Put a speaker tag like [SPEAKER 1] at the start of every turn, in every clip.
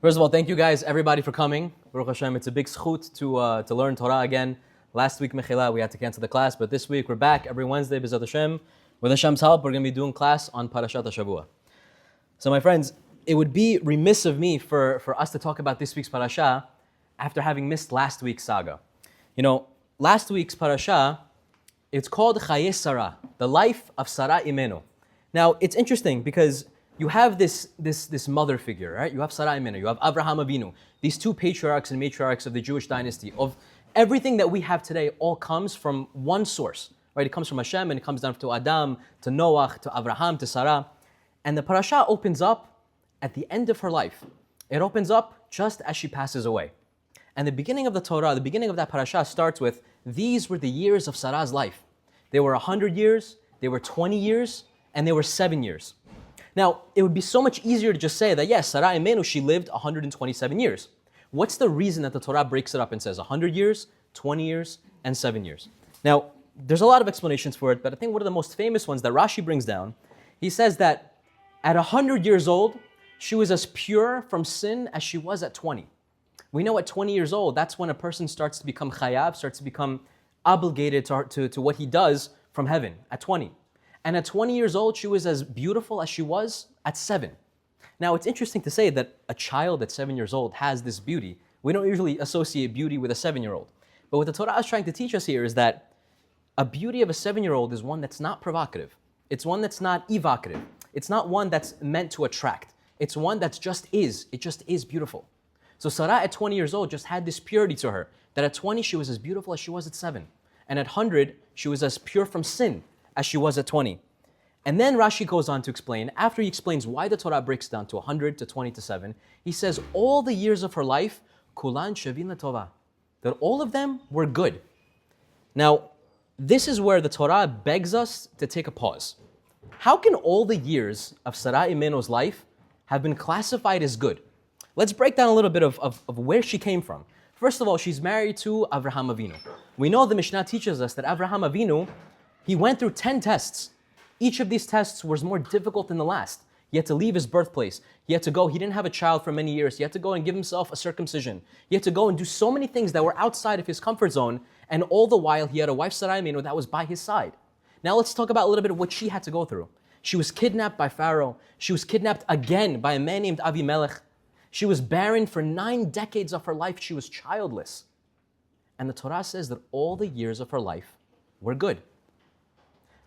[SPEAKER 1] First of all, thank you guys, everybody, for coming. Baruch Hashem, it's a big zchut to learn Torah again. Last week, Mechila, we had to cancel the class, but this week we're back every Wednesday, B'ezrat Hashem. With Hashem's help, we're going to be doing class on Parashat Shavua. So my friends, it would be remiss of me for us to talk about this week's parasha after having missed last week's saga. You know, last week's parasha, it's called Chaye Sarah, the life of Sarah Imenu. Now, it's interesting because you have this mother figure, right? You have Sarah Imenu, you have Avraham Avinu, these two patriarchs and matriarchs of the Jewish dynasty. Of everything that we have today all comes from one source, right? It comes from Hashem and it comes down to Adam, to Noach, to Avraham, to Sarah. And the parasha opens up at the end of her life. It opens up just as she passes away. And the beginning of the Torah, the beginning of that parasha starts with, these were the years of Sarah's life. They were 100 years, they were 20 years, and they were 7 years. Now, it would be so much easier to just say that, yes, Sarah Imenu, she lived 127 years. What's the reason that the Torah breaks it up and says 100 years, 20 years, and 7 years? Now, there's a lot of explanations for it, but I think one of the most famous ones that Rashi brings down, he says that at 100 years old, she was as pure from sin as she was at 20. We know at 20 years old, that's when a person starts to become chayav, starts to become obligated to what he does from heaven, at 20. And at 20 years old, she was as beautiful as she was at 7. Now, it's interesting to say that a child at 7 years old has this beauty. We don't usually associate beauty with a 7-year-old. But what the Torah is trying to teach us here is that a beauty of a 7-year-old is one that's not provocative. It's one that's not evocative. It's not one that's meant to attract. It's one that just is. It just is beautiful. So Sarah at 20 years old just had this purity to her, that at 20 she was as beautiful as she was at 7. And at 100, she was as pure from sin as she was at 20. And then Rashi goes on to explain, after he explains why the Torah breaks down to 100, to 20, to 7, he says all the years of her life, kulan shavin latova, that all of them were good. Now, this is where the Torah begs us to take a pause. How can all the years of Sarah Imenu's life have been classified as good? Let's break down a little bit of where she came from. First of all, she's married to Avraham Avinu. We know the Mishnah teaches us that Avraham Avinu, he went through 10 tests. Each of these tests was more difficult than the last. He had to leave his birthplace. He had to go, he didn't have a child for many years. He had to go and give himself a circumcision. He had to go and do so many things that were outside of his comfort zone, and all the while he had a wife, Sarah Imenu, that was by his side. Now let's talk about a little bit of what she had to go through. She was kidnapped by Pharaoh. She was kidnapped again by a man named Avimelech. She was barren for 9 decades of her life. She was childless. And the Torah says that all the years of her life were good.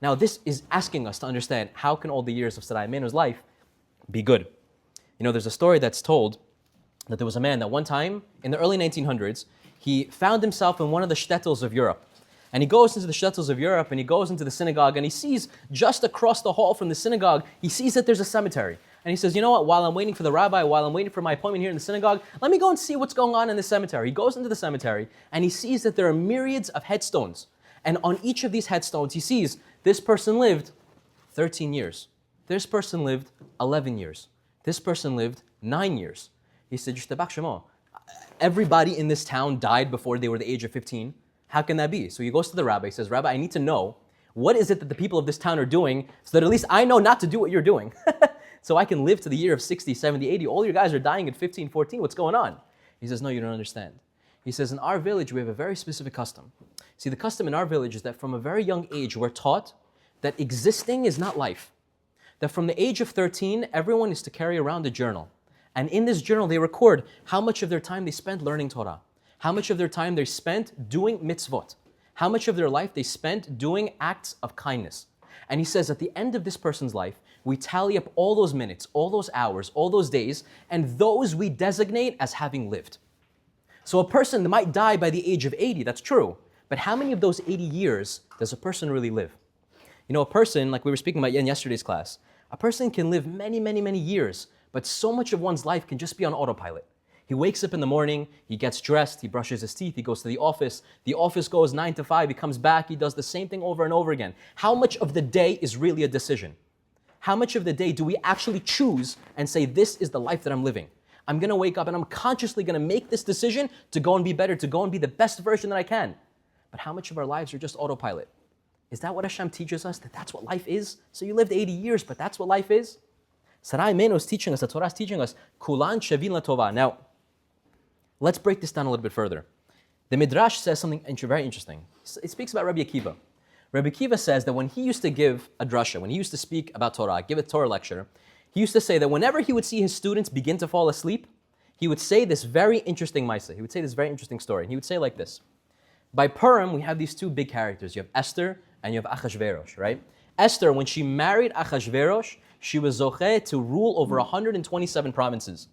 [SPEAKER 1] Now, this is asking us to understand, how can all the years of Sarah Imenu's life be good? You know, there's a story that's told that there was a man that one time, in the early 1900s, he found himself in one of the shtetls of Europe. And he goes into the shtetls of Europe, and he goes into the synagogue, and he sees just across the hall from the synagogue, he sees that there's a cemetery. And he says, you know what, while I'm waiting for the rabbi, while I'm waiting for my appointment here in the synagogue, let me go and see what's going on in the cemetery. He goes into the cemetery, and he sees that there are myriads of headstones. And on each of these headstones, he sees this person lived 13 years. This person lived 11 years. This person lived 9 years. He said, Yishtabach Shemo, everybody in this town died before they were the age of 15. How can that be? So he goes to the rabbi, he says, Rabbi, I need to know, what is it that the people of this town are doing so that at least I know not to do what you're doing? So I can live to the year of 60, 70, 80. All your guys are dying at 15, 14. What's going on? He says, no, you don't understand. He says, in our village, we have a very specific custom. See, the custom in our village is that from a very young age, we're taught that existing is not life. That from the age of 13, everyone is to carry around a journal. And in this journal, they record how much of their time they spent learning Torah, how much of their time they spent doing mitzvot, how much of their life they spent doing acts of kindness. And he says, at the end of this person's life, we tally up all those minutes, all those hours, all those days, and those we designate as having lived. So a person might die by the age of 80, that's true. But how many of those 80 years does a person really live? You know, a person, like we were speaking about in yesterday's class, a person can live many, many, many years, but so much of one's life can just be on autopilot. He wakes up in the morning, he gets dressed, he brushes his teeth, he goes to the office goes 9 to 5, he comes back, he does the same thing over and over again. How much of the day is really a decision? How much of the day do we actually choose and say, this is the life that I'm living? I'm going to wake up and I'm consciously going to make this decision to go and be better, to go and be the best version that I can. But how much of our lives are just autopilot? Is that what Hashem teaches us, that that's what life is? So you lived 80 years, but that's what life is? Sarah Imenu is teaching us, the Torah is teaching us, Kulan Shavin LaTova. Now, let's break this down a little bit further. The Midrash says something very interesting. It speaks about Rabbi Akiva. Rabbi Akiva says that when he used to give a drasha, when he used to speak about Torah, give a Torah lecture, he used to say that whenever he would see his students begin to fall asleep, he would say this very interesting maisa. He would say this very interesting story. And he would say like this. By Purim, we have these two big characters. You have Esther and you have Achashverosh, right? Esther, when she married Achashverosh, she was zocheh to rule over 127 provinces.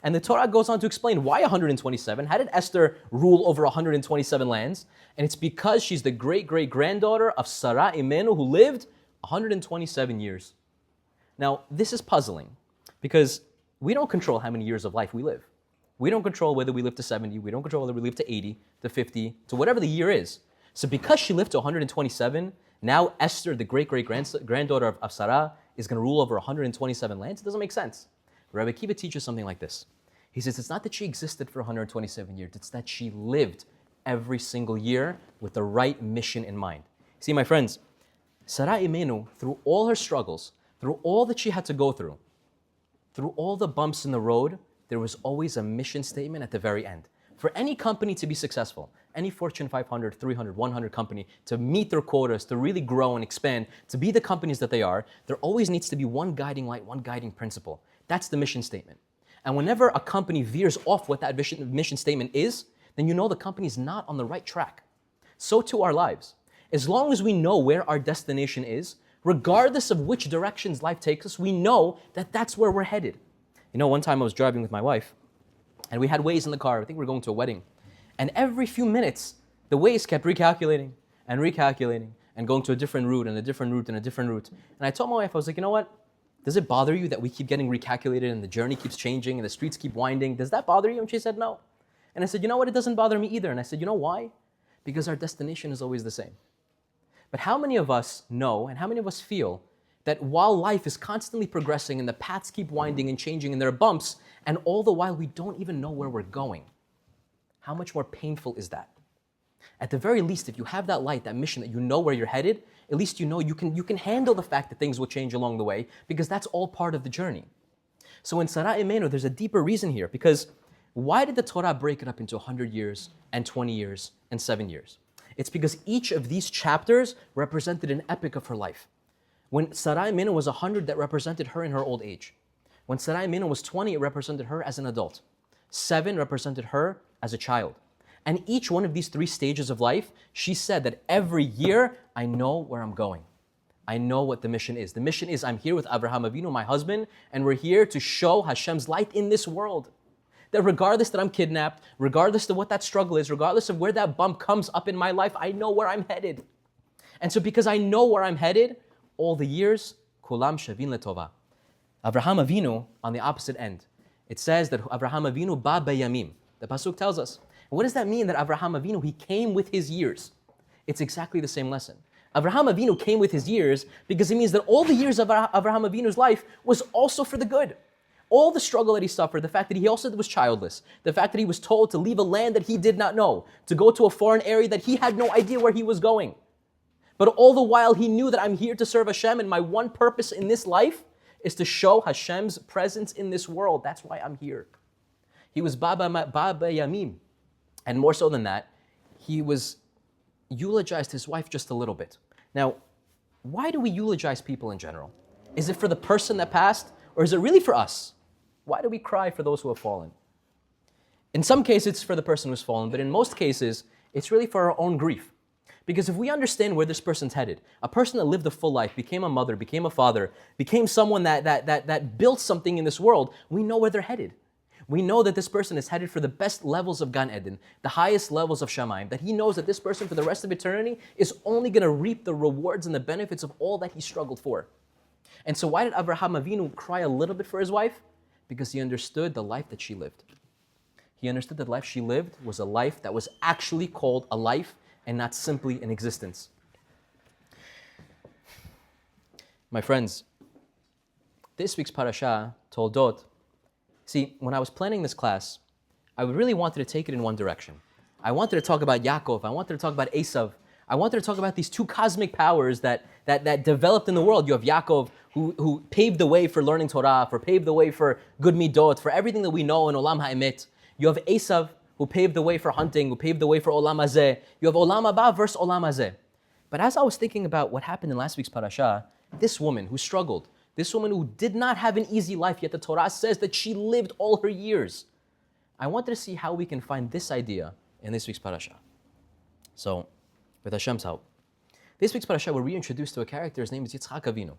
[SPEAKER 1] And the Torah goes on to explain why 127. How did Esther rule over 127 lands? And it's because she's the great-great-granddaughter of Sarah Imenu, who lived 127 years. Now, this is puzzling because we don't control how many years of life we live. We don't control whether we live to 70, we don't control whether we live to 80, to 50, to whatever the year is. So because she lived to 127, now Esther, the great-great-granddaughter of Sarah, is going to rule over 127 lands? It doesn't make sense. Rabbi Akiva teaches something like this. He says it's not that she existed for 127 years, it's that she lived every single year with the right mission in mind. See, my friends, Sarah Imenu, through all her struggles, through all that she had to go through all the bumps in the road, there was always a mission statement at the very end. For any company to be successful, any Fortune 500, 300, 100 company, to meet their quotas, to really grow and expand, to be the companies that they are, there always needs to be one guiding light, one guiding principle. That's the mission statement. And whenever a company veers off what that mission statement is, then you know the company is not on the right track. So too our lives. As long as we know where our destination is, regardless of which directions life takes us, we know that that's where we're headed. You know, one time I was driving with my wife, and we had Waze in the car. I think we were going to a wedding. And every few minutes, the Waze kept recalculating and going to a different route and a different route and a different route. And I told my wife, I was like, you know what? Does it bother you that we keep getting recalculated and the journey keeps changing and the streets keep winding? Does that bother you? And she said, no. And I said, you know what? It doesn't bother me either. And I said, you know why? Because our destination is always the same. But how many of us know and how many of us feel that while life is constantly progressing and the paths keep winding and changing and there are bumps, and all the while we don't even know where we're going? How much more painful is that? At the very least, if you have that light, that mission, that you know where you're headed, at least you know you can handle the fact that things will change along the way, because that's all part of the journey. So in Sarah Imenu, there's a deeper reason here, because why did the Torah break it up into 100 years and 20 years and 7 years? It's because each of these chapters represented an epic of her life. When Sarah Imenu was 100, that represented her in her old age. When Sarah Imenu was 20, it represented her as an adult. 7 represented her as a child. And each one of these 3 stages of life, she said that every year, I know where I'm going. I know what the mission is. The mission is I'm here with Avraham Avinu, my husband, and we're here to show Hashem's light in this world. That regardless that I'm kidnapped, regardless of what that struggle is, regardless of where that bump comes up in my life, I know where I'm headed. And so because I know where I'm headed, all the years, kulam shavin letova. Avraham Avinu, on the opposite end, it says that Avraham Avinu ba bayamim. The pasuk tells us. And what does that mean, that Avraham Avinu, he came with his years? It's exactly the same lesson. Avraham Avinu came with his years because it means that all the years of Avraham Avinu's life was also for the good. All the struggle that he suffered, the fact that he also was childless, the fact that he was told to leave a land that he did not know, to go to a foreign area that he had no idea where he was going. But all the while he knew that I'm here to serve Hashem, and my one purpose in this life is to show Hashem's presence in this world. That's why I'm here. He was Baba Yamim. And more so than that, he eulogized his wife just a little bit. Now, why do we eulogize people in general? Is it for the person that passed, or is it really for us? Why do we cry for those who have fallen? In some cases, it's for the person who's fallen, but in most cases, it's really for our own grief. Because if we understand where this person's headed, a person that lived a full life, became a mother, became a father, became someone that built something in this world, we know where they're headed. We know that this person is headed for the best levels of Gan Eden, the highest levels of Shamayim, that he knows that this person for the rest of eternity is only going to reap the rewards and the benefits of all that he struggled for. And so why did Avraham Avinu cry a little bit for his wife? Because he understood the life that she lived. He understood that the life she lived was a life that was actually called a life and not simply an existence. My friends, this week's parasha, Toldot. See, when I was planning this class, I really wanted to take it in one direction. I wanted to talk about Yaakov. I wanted to talk about Esav. I wanted to talk about these 2 cosmic powers that developed in the world. You have Yaakov, who paved the way for learning Torah, for paved the way for good midot, for everything that we know in Olam Ha'emet. You have Esav, who paved the way for hunting, who paved the way for Olam Hazeh. You have Olam Haba versus Olam Hazeh. But as I was thinking about what happened in last week's parasha, this woman who struggled, this woman who did not have an easy life, yet the Torah says that she lived all her years. I wanted to see how we can find this idea in this week's parasha. So, with Hashem's help. This week's parasha, we're reintroduced to a character. His name is Yitzchak Avinu.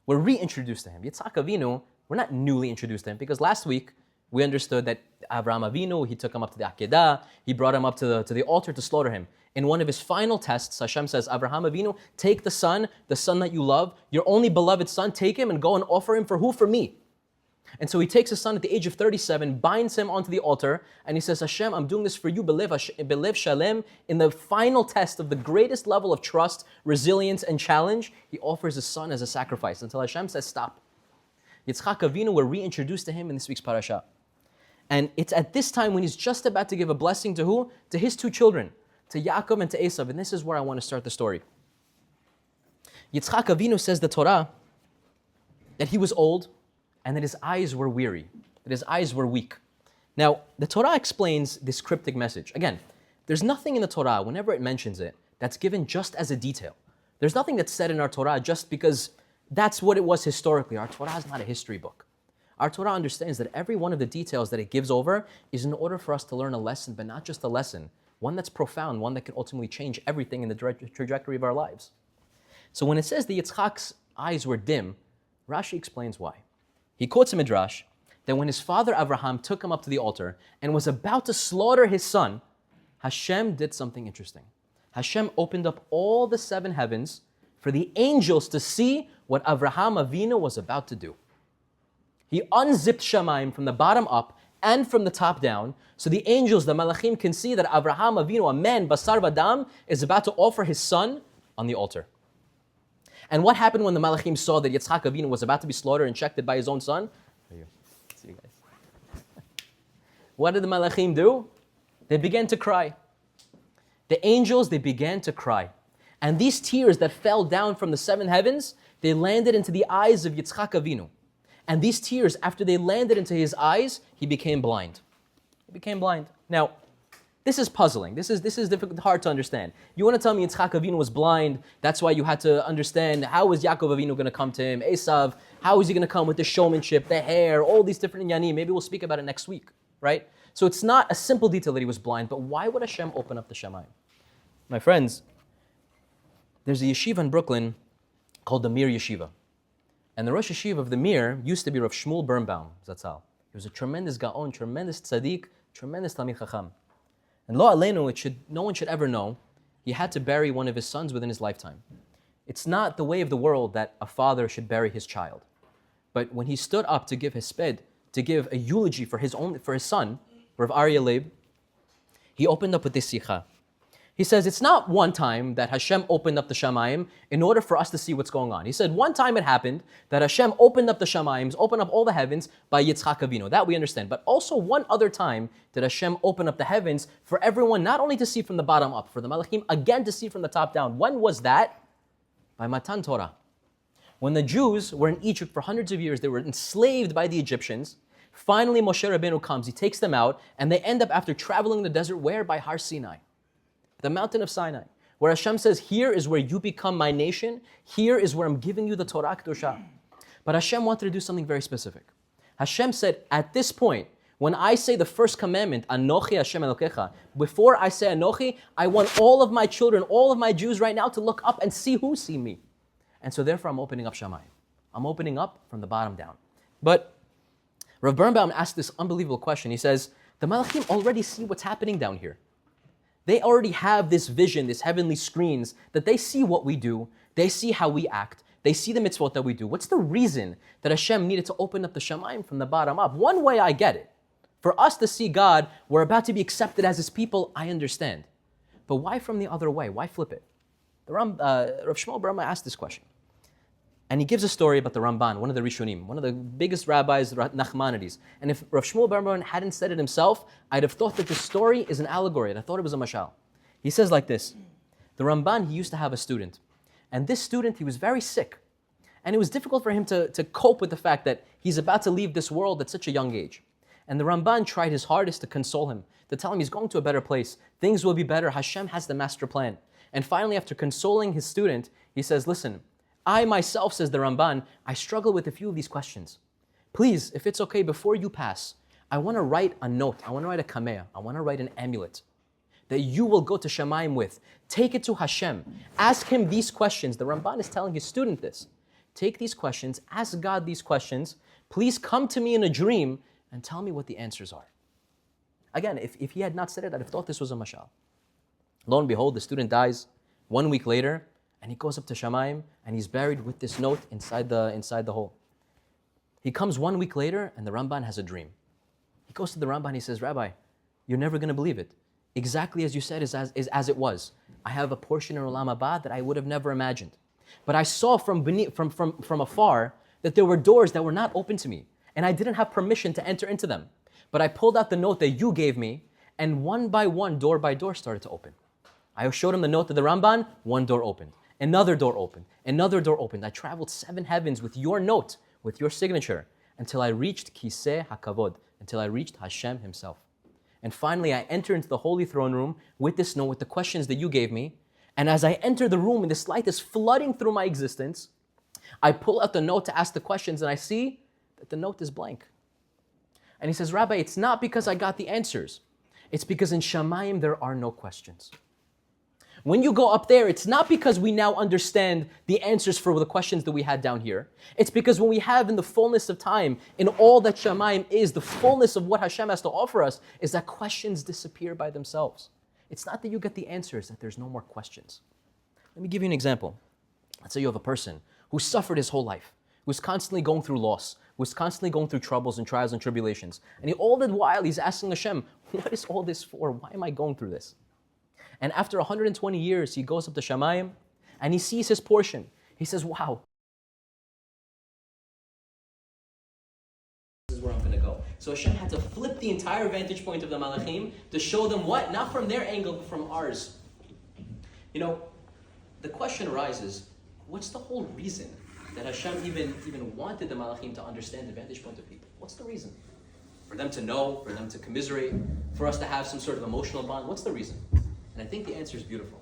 [SPEAKER 1] We're reintroduced to him. Yitzchak Avinu, we're not newly introduced to him, because last week we understood that Avraham Avinu, he took him up to the Akedah, he brought him up to the altar to slaughter him. In one of his final tests, Hashem says, Avraham Avinu, take the son that you love, your only beloved son, take him and go and offer him for who? For me. And so he takes his son at the age of 37, binds him onto the altar, and he says, Hashem, I'm doing this for you, belev shalem. In the final test of the greatest level of trust, resilience, and challenge, he offers his son as a sacrifice until Hashem says, stop. Yitzchak Avinu, we're reintroduced to him in this week's parasha. And it's at this time when he's just about to give a blessing to who? To his two children, to Yaakov and to Esav. And this is where I want to start the story. Yitzchak Avinu says the Torah that he was old, and that his eyes were weary, that his eyes were weak. Now, the Torah explains this cryptic message. Again, there's nothing in the Torah, whenever it mentions it, that's given just as a detail. There's nothing that's said in our Torah just because that's what it was historically. Our Torah is not a history book. Our Torah understands that every one of the details that it gives over is in order for us to learn a lesson, but not just a lesson, one that's profound, one that can ultimately change everything in the trajectory of our lives. So when it says that Yitzchak's eyes were dim, Rashi explains why. He quotes a midrash that when his father Avraham took him up to the altar and was about to slaughter his son, Hashem did something interesting. Hashem opened up all the seven heavens for the angels to see what Avraham Avinu was about to do. He unzipped Shamayim from the bottom up and from the top down, so the angels, the malachim, can see that Avraham Avinu, a man, basar vadam, is about to offer his son on the altar. And what happened when the Malachim saw that Yitzchak Avinu was about to be slaughtered and checked by his own son? See you guys. What did the Malachim do? They began to cry. The angels, they began to cry. And these tears that fell down from the seven heavens, they landed into the eyes of Yitzchak Avinu. And these tears, after they landed into his eyes, he became blind. He became blind. Now, this is puzzling. This is difficult, hard to understand. You want to tell me Yitzchak Avinu was blind, that's why you had to understand how was Yaakov Avinu going to come to him, Esav, how is he going to come with the showmanship, the hair, all these different inyanim. Maybe we'll speak about it next week, right? So it's not a simple detail that he was blind, but why would Hashem open up the Shamayim? My friends, there's a yeshiva in Brooklyn called the Mir Yeshiva. And the Rosh Yeshiva of the Mir used to be Rav Shmuel Birnbaum, Zatzal. He was a tremendous Gaon, tremendous tzaddik, tremendous Talmid Chacham. And lo aleinu, no one should ever know, he had to bury one of his sons within his lifetime. It's not the way of the world that a father should bury his child. But when he stood up to give his sped, to give a eulogy for his son, Rav Aryeh Leib, he opened up with this sikha. He says, it's not one time that Hashem opened up the Shamayim in order for us to see what's going on. He said, one time it happened that Hashem opened up the Shamayim, opened up all the heavens by Yitzchak Avinu. That we understand. But also one other time did Hashem open up the heavens for everyone not only to see from the bottom up, for the Malachim again to see from the top down. When was that? By Matan Torah. When the Jews were in Egypt for hundreds of years, they were enslaved by the Egyptians. Finally Moshe Rabbeinu comes, he takes them out, and they end up after traveling the desert, where? By Har Sinai. The mountain of Sinai, where Hashem says, here is where you become my nation, here is where I'm giving you the Torah Kedusha. But Hashem wanted to do something very specific. Hashem said, at this point, when I say the first commandment, Anochi Hashem Elokecha, before I say Anochi, I want all of my children, all of my Jews right now to look up and see who see me. And so therefore I'm opening up Shamayim. I'm opening up from the bottom down. But Rav Birnbaum asked this unbelievable question. He says, the Malachim already see what's happening down here. They already have this vision, these heavenly screens, that they see what we do, they see how we act, they see the mitzvot that we do. What's the reason that Hashem needed to open up the Shamayim from the bottom up? One way I get it. For us to see God, we're about to be accepted as His people, I understand. But why from the other way? Why flip it? Rav Shmuel Birnbaum asked this question. And he gives a story about the Ramban, one of the Rishonim, one of the biggest rabbis, Nachmanides. And if Rav Shmuel Birnbaum hadn't said it himself, I'd have thought that the story is an allegory, and I thought it was a mashal. He says like this, the Ramban, he used to have a student. And this student, he was very sick. And it was difficult for him to cope with the fact that he's about to leave this world at such a young age. And the Ramban tried his hardest to console him, to tell him he's going to a better place. Things will be better. Hashem has the master plan. And finally, after consoling his student, he says, listen, I myself, says the Ramban, I struggle with a few of these questions. Please, if it's okay, before you pass, I want to write a note. I want to write a kameah. I want to write an amulet that you will go to Shamayim with. Take it to Hashem. Ask him these questions. The Ramban is telling his student this. Take these questions, ask God these questions. Please come to me in a dream and tell me what the answers are. Again, if he had not said it, I'd have thought this was a mashal. Lo and behold, the student dies 1 week later, and he goes up to Shamayim, and he's buried with this note inside the hole. He comes 1 week later, and the Ramban has a dream. He goes to the Ramban, he says, Rabbi, you're never going to believe it. Exactly as you said is as it was. I have a portion in Olam Haba that I would have never imagined. But I saw from afar that there were doors that were not open to me, and I didn't have permission to enter into them. But I pulled out the note that you gave me, and one by one, door by door, started to open. I showed him the note of the Ramban, one door opened. Another door opened. Another door opened. I traveled 7 heavens with your note, with your signature, until I reached Kiseh HaKavod, until I reached Hashem himself. And finally, I entered into the holy throne room with this note, with the questions that you gave me. And as I enter the room and this light is flooding through my existence, I pull out the note to ask the questions and I see that the note is blank. And he says, Rabbi, it's not because I got the answers. It's because in Shamayim there are no questions. When you go up there, it's not because we now understand the answers for the questions that we had down here. It's because when we have in the fullness of time, in all that Shamayim is, the fullness of what Hashem has to offer us, is that questions disappear by themselves. It's not that you get the answers, that there's no more questions. Let me give you an example. Let's say you have a person who suffered his whole life, who's constantly going through loss, who's constantly going through troubles and trials and tribulations. And all the while he's asking Hashem, what is all this for? Why am I going through this? And after 120 years, he goes up to Shamayim and he sees his portion. He says, wow, this is where I'm going to go. So Hashem had to flip the entire vantage point of the Malachim to show them what? Not from their angle, but from ours. You know, the question arises, what's the whole reason that Hashem even wanted the Malachim to understand the vantage point of people? What's the reason? For them to know, for them to commiserate, for us to have some sort of emotional bond? What's the reason? And I think the answer is beautiful.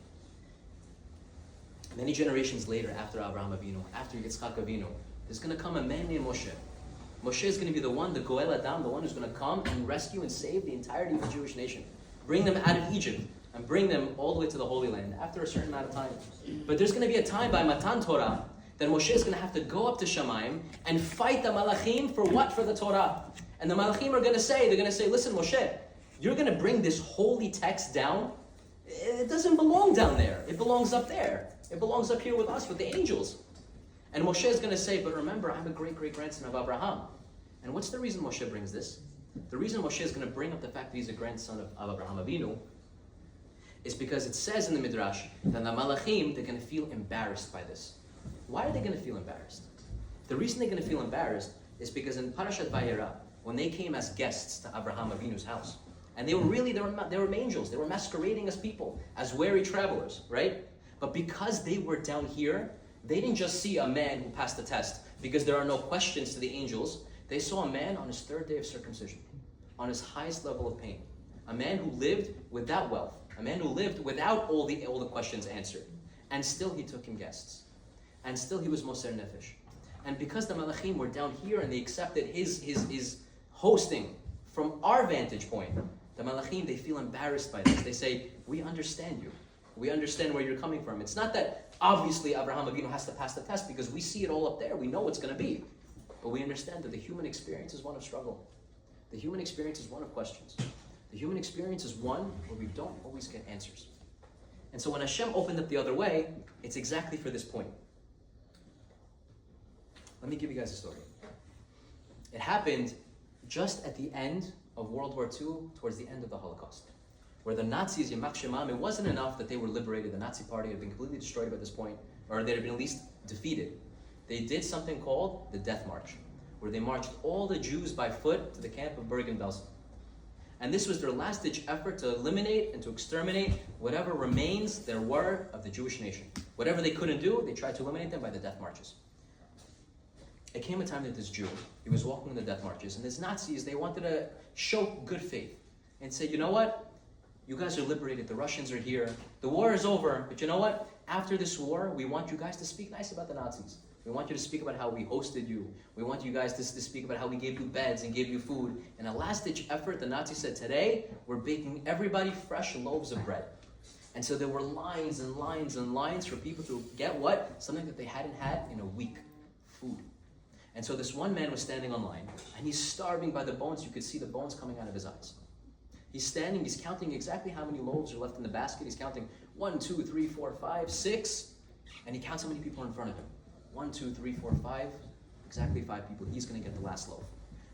[SPEAKER 1] Many generations later, after Abraham Avinu, after Yitzchak Avinu, there's going to come a man named Moshe. Moshe is going to be the one, the Goel Adam, the one who's going to come and rescue and save the entirety of the Jewish nation. Bring them out of Egypt and bring them all the way to the Holy Land after a certain amount of time. But there's going to be a time by Matan Torah that Moshe is going to have to go up to Shamayim and fight the Malachim for what? For the Torah. And the Malachim are going to say, listen, Moshe, you're going to bring this holy text down. It doesn't belong down there. It belongs up there. It belongs up here with us, with the angels. And Moshe is going to say, but remember, I'm a great-great-grandson of Abraham. And what's the reason Moshe brings this? The reason Moshe is going to bring up the fact that he's a grandson of Abraham Avinu is because it says in the Midrash that the Malachim, they're going to feel embarrassed by this. Why are they going to feel embarrassed? The reason they're going to feel embarrassed is because in Parashat Vayera, when they came as guests to Abraham Avinu's house, and they were angels. They were masquerading as people, as weary travelers, right? But because they were down here, they didn't just see a man who passed the test because there are no questions to the angels. They saw a man on his 3rd day of circumcision, on his highest level of pain. A man who lived without wealth. A man who lived without all the questions answered. And still he took him guests. And still he was Moser Nefesh. And because the Malachim were down here and they accepted his hosting from our vantage point, the Malachim, they feel embarrassed by this. They say, we understand you. We understand where you're coming from. It's not that obviously Abraham Avinu has to pass the test because we see it all up there. We know what's going to be. But we understand that the human experience is one of struggle. The human experience is one of questions. The human experience is one where we don't always get answers. And so when Hashem opened up the other way, it's exactly for this point. Let me give you guys a story. It happened just at the end of World War II, towards the end of the Holocaust, where the Nazis, Yamach Shemam, it wasn't enough that they were liberated. The Nazi party had been completely destroyed by this point, or they had been at least defeated. They did something called the Death March, where they marched all the Jews by foot to the camp of Bergen-Belsen. And this was their last-ditch effort to eliminate and to exterminate whatever remains there were of the Jewish nation. Whatever they couldn't do, they tried to eliminate them by the death marches. It came a time that this Jew, he was walking in the death marches, and these Nazis, they wanted to show good faith and say, you know what? You guys are liberated, the Russians are here, the war is over, but you know what? After this war, we want you guys to speak nice about the Nazis. We want you to speak about how we hosted you. We want you guys to speak about how we gave you beds and gave you food. In a last-ditch effort, the Nazis said, today, we're baking everybody fresh loaves of bread. And so there were lines and lines and lines for people to get what? Something that they hadn't had in a week. Food. And so this one man was standing on line, and he's starving by the bones. You could see the bones coming out of his eyes. He's standing, he's counting exactly how many loaves are left in the basket. He's counting 1, 2, 3, 4, 5, 6. And he counts how many people are in front of him. 1, 2, 3, 4, 5. Exactly 5 people. He's going to get the last loaf.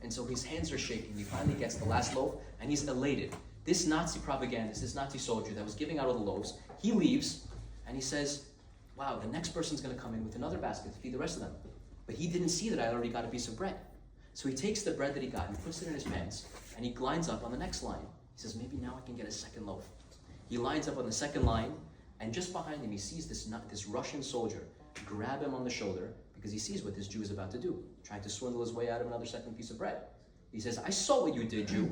[SPEAKER 1] And so his hands are shaking. He finally gets the last loaf, and he's elated. This Nazi propagandist, this Nazi soldier that was giving out all the loaves, he leaves, and he says, wow, the next person's going to come in with another basket to feed the rest of them. But he didn't see that I already got a piece of bread. So he takes the bread that he got and puts it in his pants, and he lines up on the next line. He says, maybe now I can get a second loaf. He lines up on the second line, and just behind him, he sees this Russian soldier grab him on the shoulder because he sees what this Jew is about to do, trying to swindle his way out of another second piece of bread. He says, I saw what you did, Jew.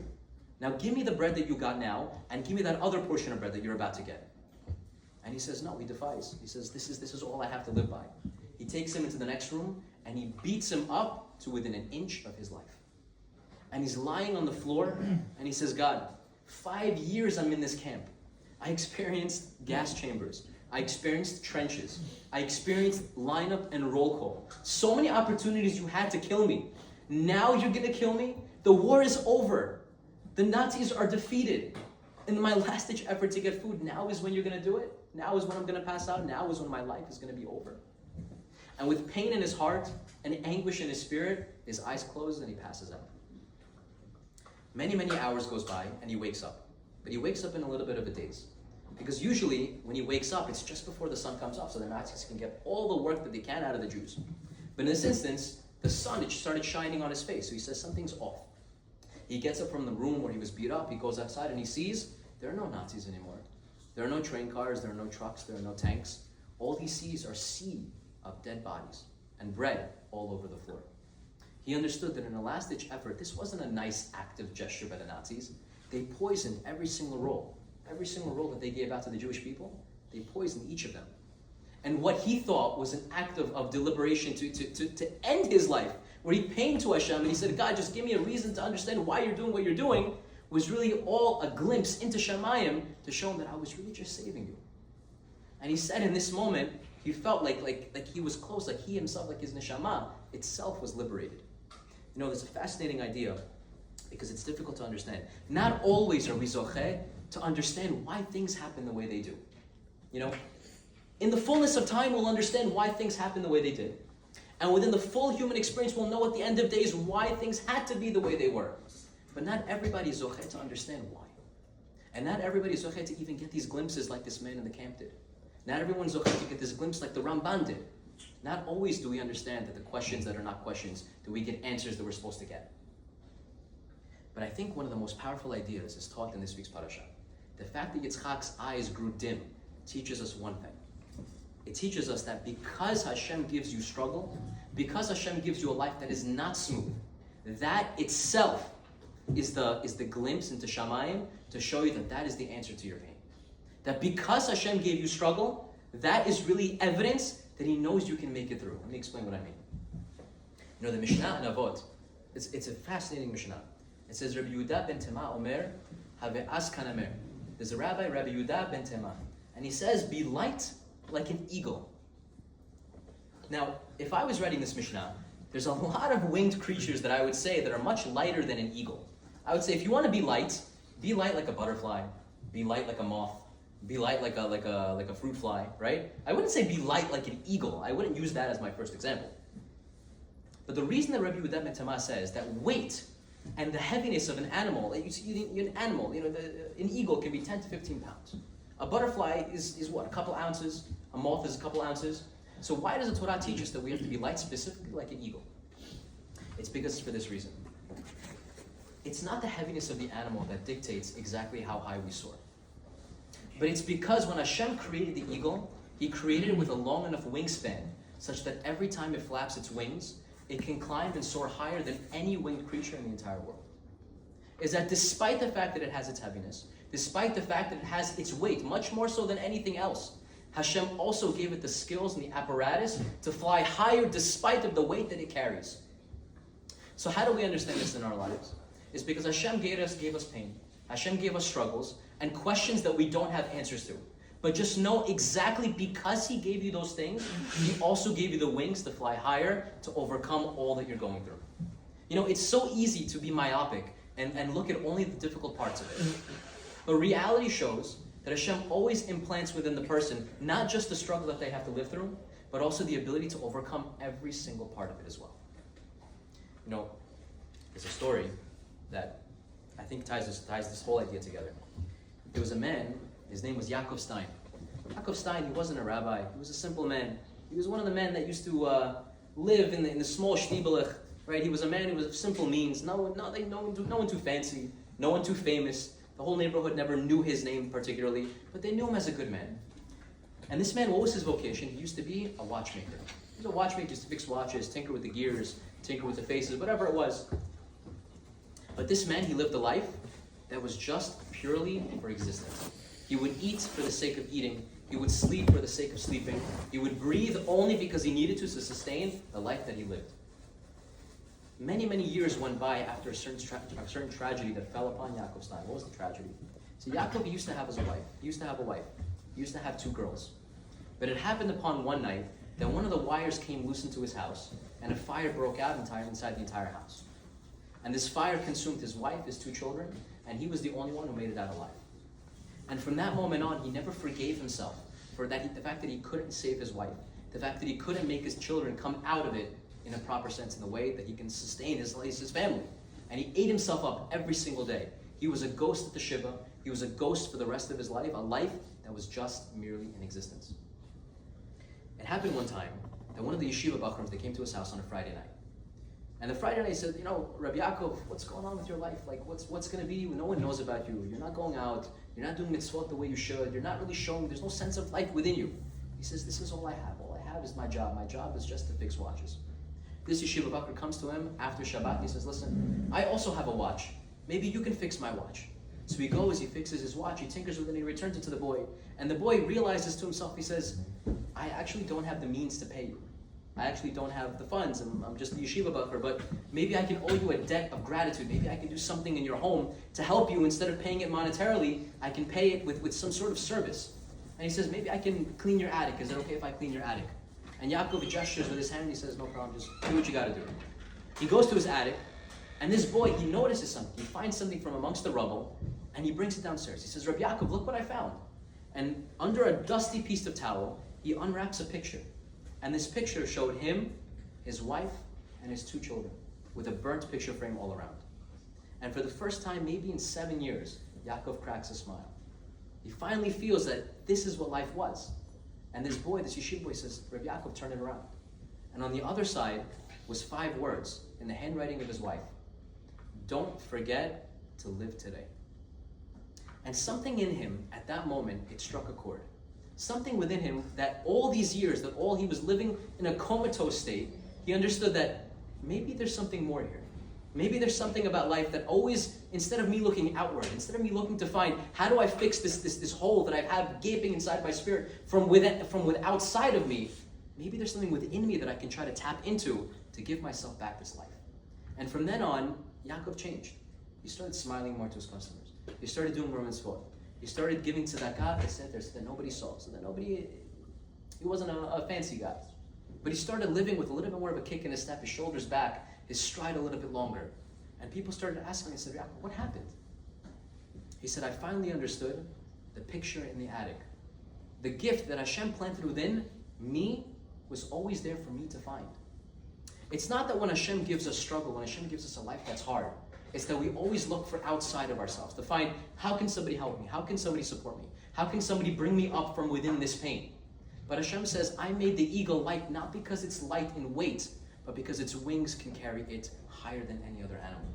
[SPEAKER 1] Now give me the bread that you got now, and give me that other portion of bread that you're about to get. And he says, no, he defies. He says, this is all I have to live by. He takes him into the next room, and he beats him up to within an inch of his life. And he's lying on the floor, and he says, God, 5 years I'm in this camp. I experienced gas chambers. I experienced trenches. I experienced lineup and roll call. So many opportunities you had to kill me. Now you're going to kill me? The war is over. The Nazis are defeated. In my last-ditch effort to get food, now is when you're going to do it. Now is when I'm going to pass out. Now is when my life is going to be over. And with pain in his heart and anguish in his spirit, his eyes close and he passes out. Many, many hours goes by and he wakes up. But he wakes up in a little bit of a daze. Because usually when he wakes up, it's just before the sun comes up so the Nazis can get all the work that they can out of the Jews. But in this instance, the sun, it started shining on his face. So he says something's off. He gets up from the room where he was beat up. He goes outside and he sees there are no Nazis anymore. There are no train cars. There are no trucks. There are no tanks. All he sees are sea of dead bodies and bread all over the floor. He understood that in a last-ditch effort, this wasn't a nice active gesture by the Nazis. They poisoned every single roll. Every single roll that they gave out to the Jewish people, they poisoned each of them. And what he thought was an act of deliberation to end his life, where he came to Hashem and he said, God, just give me a reason to understand why you're doing what you're doing, was really all a glimpse into Shamayim to show him that I was really just saving you. And he said in this moment, he felt like he was close, like he himself, like his neshama itself was liberated. You know, there's a fascinating idea because it's difficult to understand. Not always are we zocheh to understand why things happen the way they do. You know, in the fullness of time, we'll understand why things happen the way they did. And within the full human experience, we'll know at the end of days why things had to be the way they were. But not everybody is zocheh to understand why. And not everybody is zocheh to even get these glimpses like this man in the camp did. Not everyone's zocheh to get this glimpse like the Ramban did. Not always do we understand that the questions that are not questions, do we get answers that we're supposed to get. But I think one of the most powerful ideas is taught in this week's Parashat. The fact that Yitzchak's eyes grew dim teaches us one thing. It teaches us that because Hashem gives you struggle, because Hashem gives you a life that is not smooth, that itself is the glimpse into Shamayim to show you that that is the answer to your pain. That because Hashem gave you struggle, that is really evidence that He knows you can make it through. Let me explain what I mean. You know, the Mishnah in Avot, it's a fascinating Mishnah. It says, Rabbi Yehuda ben Tema Omer, Have as kanamer. There's a rabbi, Rabbi Yehuda ben Tema, and he says, be light like an eagle. Now, if I was writing this Mishnah, there's a lot of winged creatures that I would say that are much lighter than an eagle. I would say, if you want to be light like a butterfly, be light like a moth, be light like a fruit fly, right? I wouldn't say be light like an eagle. I wouldn't use that as my first example. But the reason that Rabbi Yehuda ben Tema says that weight and the heaviness of an animal, an animal, an eagle can be 10 to 15 pounds. A butterfly is what, a couple ounces? A moth is a couple ounces. So why does the Torah teach us that we have to be light specifically like an eagle? It's because it's for this reason. It's not the heaviness of the animal that dictates exactly how high we soar. But it's because when Hashem created the eagle, He created it with a long enough wingspan such that every time it flaps its wings, it can climb and soar higher than any winged creature in the entire world. Is that despite the fact that it has its heaviness, despite the fact that it has its weight, much more so than anything else, Hashem also gave it the skills and the apparatus to fly higher despite of the weight that it carries. So how do we understand this in our lives? It's because Hashem gave us pain. Hashem gave us struggles and questions that we don't have answers to. But just know exactly because He gave you those things, He also gave you the wings to fly higher, to overcome all that you're going through. You know, it's so easy to be myopic and look at only the difficult parts of it. But reality shows that Hashem always implants within the person not just the struggle that they have to live through, but also the ability to overcome every single part of it as well. You know, there's a story that I think ties this whole idea together. There was a man, his name was Yaakov Stein. Yaakov Stein, he wasn't a rabbi, he was a simple man. He was one of the men that used to live in the small shtibelech, right? He was a man who was of simple means, no one too fancy, no one too famous. The whole neighborhood never knew his name particularly, but they knew him as a good man. And this man, what was his vocation? He used to be a watchmaker. He was a watchmaker, used to fix watches, tinker with the gears, tinker with the faces, whatever it was. But this man, he lived a life that was just purely for existence. He would eat for the sake of eating. He would sleep for the sake of sleeping. He would breathe only because he needed to sustain the life that he lived. Many, many years went by after a certain tragedy that fell upon Yaakov Stein. What was the tragedy? So Yaakov, he used to have a wife. He used to have 2 girls. But it happened upon one night that one of the wires came loose into his house, and a fire broke out inside the entire house. And this fire consumed his wife, his 2 children, and he was the only one who made it out alive. And from that moment on, he never forgave himself for the fact that he couldn't save his wife, the fact that he couldn't make his children come out of it in a proper sense, in the way that he can sustain his family. And he ate himself up every single day. He was a ghost at the Shiva. He was a ghost for the rest of his life, a life that was just merely in existence. It happened one time that one of the yeshiva bachrums, they came to his house on a Friday night. And the Friday night said, Rabbi Yaakov, what's going on with your life? Like, what's going to be? No one knows about you. You're not going out. You're not doing mitzvot the way you should. You're not really showing. There's no sense of life within you. He says, this is all I have. All I have is my job. My job is just to fix watches. This yeshiva bachur comes to him after Shabbat and he says, listen, I also have a watch. Maybe you can fix my watch. So he goes, he fixes his watch, he tinkers with it, and he returns it to the boy. And the boy realizes to himself, he says, I actually don't have the means to pay you. I actually don't have the funds. I'm just the yeshiva bachur, but maybe I can owe you a debt of gratitude. Maybe I can do something in your home to help you. Instead of paying it monetarily, I can pay it with some sort of service. And he says, maybe I can clean your attic. Is it okay if I clean your attic? And Yaakov gestures with his hand and he says, no problem, just do what you got to do. He goes to his attic, and this boy, he notices something. He finds something from amongst the rubble, and he brings it downstairs. He says, Rabbi Yaakov, look what I found. And under a dusty piece of towel, he unwraps a picture. And this picture showed him, his wife, and his 2 children, with a burnt picture frame all around. And for the first time, maybe in 7 years, Yaakov cracks a smile. He finally feels that this is what life was. And this boy, this yeshiva boy, says, Rabbi Yaakov, turn it around. And on the other side was 5 words in the handwriting of his wife. Don't forget to live today. And something in him, at that moment, it struck a chord. Something within him that all these years, that all he was living in a comatose state, he understood that maybe there's something more here. Maybe there's something about life that always, instead of me looking outward, instead of me looking to find, how do I fix this hole that I have gaping inside my spirit from outside of me, maybe there's something within me that I can try to tap into to give myself back this life. And from then on, Yaakov changed. He started smiling more to his customers. He started doing more mitzvot. He started giving tzedakah, that nobody saw, so that he wasn't a fancy guy. But he started living with a little bit more of a kick in his step, his shoulders back, his stride a little bit longer. And people started asking him, I said, Yaakov, what happened? He said, I finally understood the picture in the attic. The gift that Hashem planted within me was always there for me to find. It's not that when Hashem gives us struggle, when Hashem gives us a life that's hard, it's that we always look for outside of ourselves to find, how can somebody help me? How can somebody support me? How can somebody bring me up from within this pain? But Hashem says, I made the eagle light not because it's light in weight, but because its wings can carry it higher than any other animal.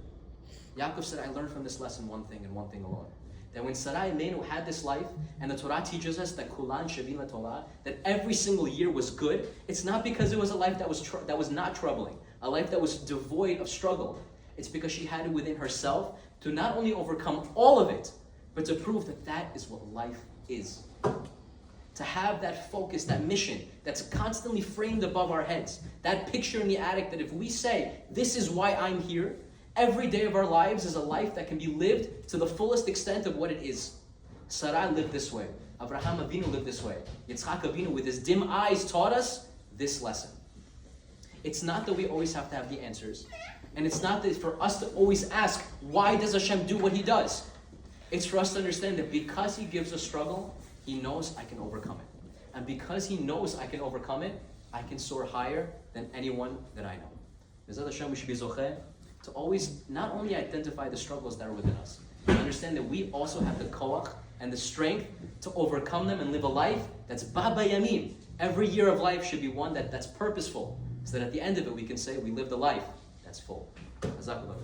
[SPEAKER 1] Yaakov said, I learned from this lesson one thing and one thing alone. That when Sarai Imenu had this life, and the Torah teaches us that Kulan Shavim Torah, that every single year was good, it's not because it was a life that was not troubling, a life that was devoid of struggle. It's because she had it within herself to not only overcome all of it, but to prove that that is what life is. To have that focus, that mission, that's constantly framed above our heads. That picture in the attic that if we say, this is why I'm here, every day of our lives is a life that can be lived to the fullest extent of what it is. Sarah lived this way. Abraham Avinu lived this way. Yitzchak Avinu with his dim eyes taught us this lesson. It's not that we always have to have the answers. And it's not that for us to always ask, why does Hashem do what He does? It's for us to understand that because He gives us struggle, He knows I can overcome it. And because He knows I can overcome it, I can soar higher than anyone that I know. B'ezrat Hashem, we should be zocheh to always not only identify the struggles that are within us, but understand that we also have the koach and the strength to overcome them and live a life that's baba yamim. Every year of life should be one that's purposeful, so that at the end of it we can say we lived a life that's full. Jazakallah.